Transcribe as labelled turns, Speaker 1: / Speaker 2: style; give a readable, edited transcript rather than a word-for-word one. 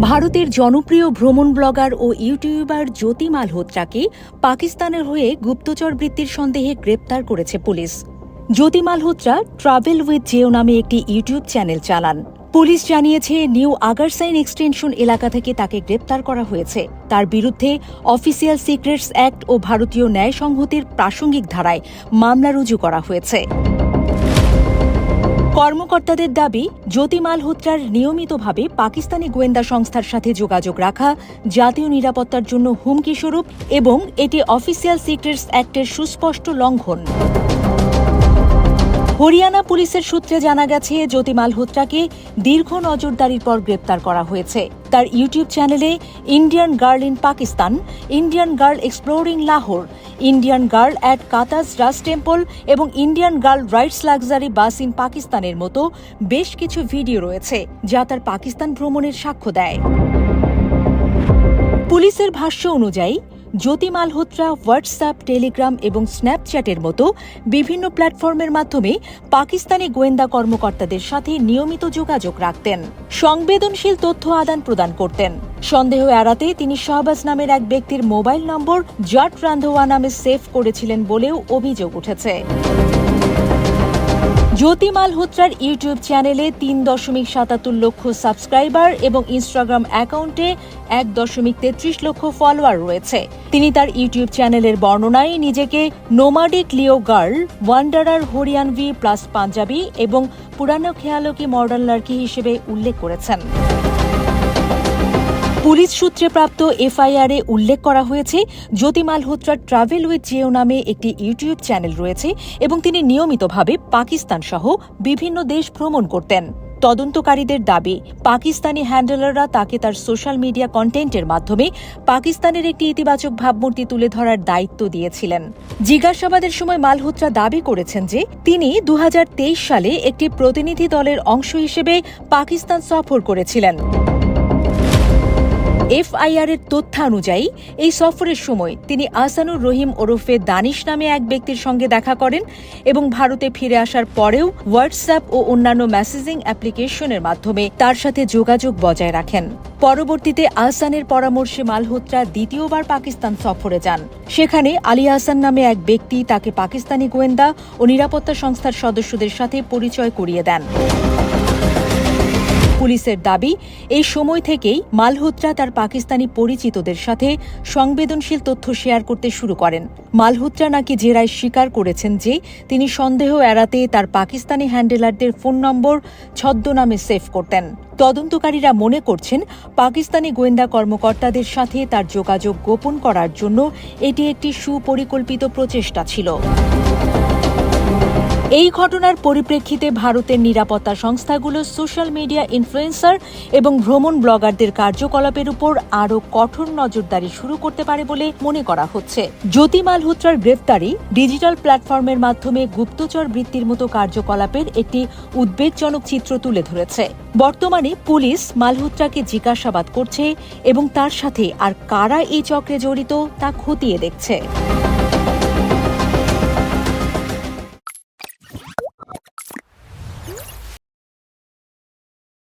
Speaker 1: ভারতের জনপ্রিয় ভ্রমণ ব্লগার ও ইউটিউবার জ্যোতি মালহোত্রাকে পাকিস্তানের হয়ে গুপ্তচর বৃত্তির সন্দেহে গ্রেপ্তার করেছে পুলিশ। Jyoti Malhotra travel with Jo নামে একটি ইউটিউব চ্যানেল চালান। পুলিশ জানিয়েছে, নিউ আগারসাইন এক্সটেনশন এলাকা থেকে তাকে গ্রেপ্তার করা হয়েছে। তার বিরুদ্ধে অফিসিয়াল সিক্রেটস অ্যাক্ট ও ভারতীয় ন্যায় সংহতির প্রাসঙ্গিক ধারায় মামলা রুজু করা হয়েছে। কর্মকর্তাদের দাবি, জ্যোতি মালহোত্রার নিয়মিতভাবে পাকিস্তানি গোয়েন্দা সংস্থার সাথে যোগাযোগ রাখা জাতীয় নিরাপত্তার জন্য হুমকিস্বরূপ এবং এটি অফিসিয়াল সিক্রেটস অ্যাক্টের সুস্পষ্ট লঙ্ঘন। হরিয়ানা পুলিশের সূত্রে জানা গেছে, জ্যোতি মালহোত্রাকে দীর্ঘ নজরদারির পর গ্রেপ্তার করা হয়েছে। তার ইউটিউব চ্যানেলে Indian girl in Pakistan, Indian girl exploring Lahore, Indian girl at Katas Raj temple এবং Indian girl rides luxury bus in পাকিস্তানের মতো বেশ কিছু ভিডিও রয়েছে, যা তার পাকিস্তান ভ্রমণের সাক্ষ্য দেয়। পুলিশের ভাষ্য অনুযায়ী, জ্যোতি মালহোত্রা হোয়াটসঅ্যাপ, টেলিগ্রাম এবং স্ন্যাপচ্যাটের মতো বিভিন্ন প্ল্যাটফর্মের মাধ্যমে পাকিস্তানি গোয়েন্দা কর্মকর্তাদের সাথে নিয়মিত যোগাযোগ রাখতেন, সংবেদনশীল তথ্য আদান প্রদান করতেন। সন্দেহ এড়াতে তিনি শাহবাজ নামের এক ব্যক্তির মোবাইল নম্বর জাট রান্ধোয়া নামে সেভ করেছিলেন বলেও অভিযোগ উঠেছে। জ্যোতি মালহোত্রার ইউটিউব চ্যানেলে ৩.৭৭ লক্ষ সাবস্ক্রাইবার এবং ইনস্টাগ্রাম অ্যাকাউন্টে ১.৩৩ লক্ষ ফলোয়ার রয়েছে। তিনি তার ইউটিউব চ্যানেলের বর্ণনায় নিজেকে nomadic Leo girl, wanderer Haryanvi plus Punjabi এবং পুরানো খেয়ালো কি মডার্ন লাড়কি হিসেবে উল্লেখ করেছেন। পুলিশ সূত্রে প্রাপ্ত এফআইআরে উল্লেখ করা হয়েছে, জ্যোতি মালহোত্রার ট্রাভেল উইথ জেও নামে একটি ইউটিউব চ্যানেল রয়েছে এবং তিনি নিয়মিতভাবে পাকিস্তান সহ বিভিন্ন দেশ ভ্রমণ করতেন। তদন্তকারীদের দাবি, পাকিস্তানি হ্যান্ডলাররা তাকে তার সোশ্যাল মিডিয়া কন্টেন্টের মাধ্যমে পাকিস্তানের একটি ইতিবাচক ভাবমূর্তি তুলে ধরার দায়িত্ব দিয়েছিলেন। জিজ্ঞাসাবাদের সময় মালহোত্রা দাবি করেছেন যে তিনি ২০২৩ সালে একটি প্রতিনিধি দলের অংশ হিসেবে পাকিস্তান সফর করেছিলেন। এফআইআরের তথ্যানুযায়ী এই সফরের সময় তিনি আহসানুর রহিম ওরফে দানিশ নামে এক ব্যক্তির সঙ্গে দেখা করেন এবং ভারতে ফিরে আসার পরেও হোয়াটসঅ্যাপ ও অন্যান্য মেসেজিং অ্যাপ্লিকেশনের মাধ্যমে তার সাথে যোগাযোগ বজায় রাখেন। পরবর্তীতে আহসানের পরামর্শে মালহোত্রা দ্বিতীয়বার পাকিস্তান সফরে যান। সেখানে আলী আহসান নামে এক ব্যক্তি তাকে পাকিস্তানি গোয়েন্দা ও নিরাপত্তা সংস্থার সদস্যদের সাথে পরিচয় করিয়ে দেন। পুলিশের দাবি, এই সময় থেকেই মালহোত্রা তার পাকিস্তানি পরিচিতদের সাথে সংবেদনশীল তথ্য শেয়ার করতে শুরু করেন। মালহোত্রা নাকি জেরায় স্বীকার করেছেন যে তিনি সন্দেহ এড়াতে তার পাকিস্তানি হ্যান্ডেলারদের ফোন নম্বর ছদ্মনামে সেভ করতেন। তদন্তকারীরা মনে করছেন, পাকিস্তানি গোয়েন্দা কর্মকর্তাদের সাথে তার যোগাযোগ গোপন করার জন্য এটি একটি সুপরিকল্পিত প্রচেষ্টা ছিল। এই ঘটনার পরিপ্রেক্ষিতে ভারতের নিরাপত্তা সংস্থাগুলো সোশ্যাল মিডিয়া ইনফ্লুয়েন্সার এবং ভ্রমণ ব্লগারদের কার্যকলাপের উপর আরও কঠোর নজরদারি শুরু করতে পারে বলে মনে করা হচ্ছে। জ্যোতি মালহোত্রার গ্রেফতারি ডিজিটাল প্ল্যাটফর্মের মাধ্যমে গুপ্তচর বৃত্তির মতো কার্যকলাপের একটি উদ্বেগজনক চিত্র তুলে ধরেছে। বর্তমানে পুলিশ মালহোত্রাকে জিজ্ঞাসাবাদ করছে এবং তার সাথে আর কারা এই চক্রে জড়িত তা খতিয়ে দেখছে।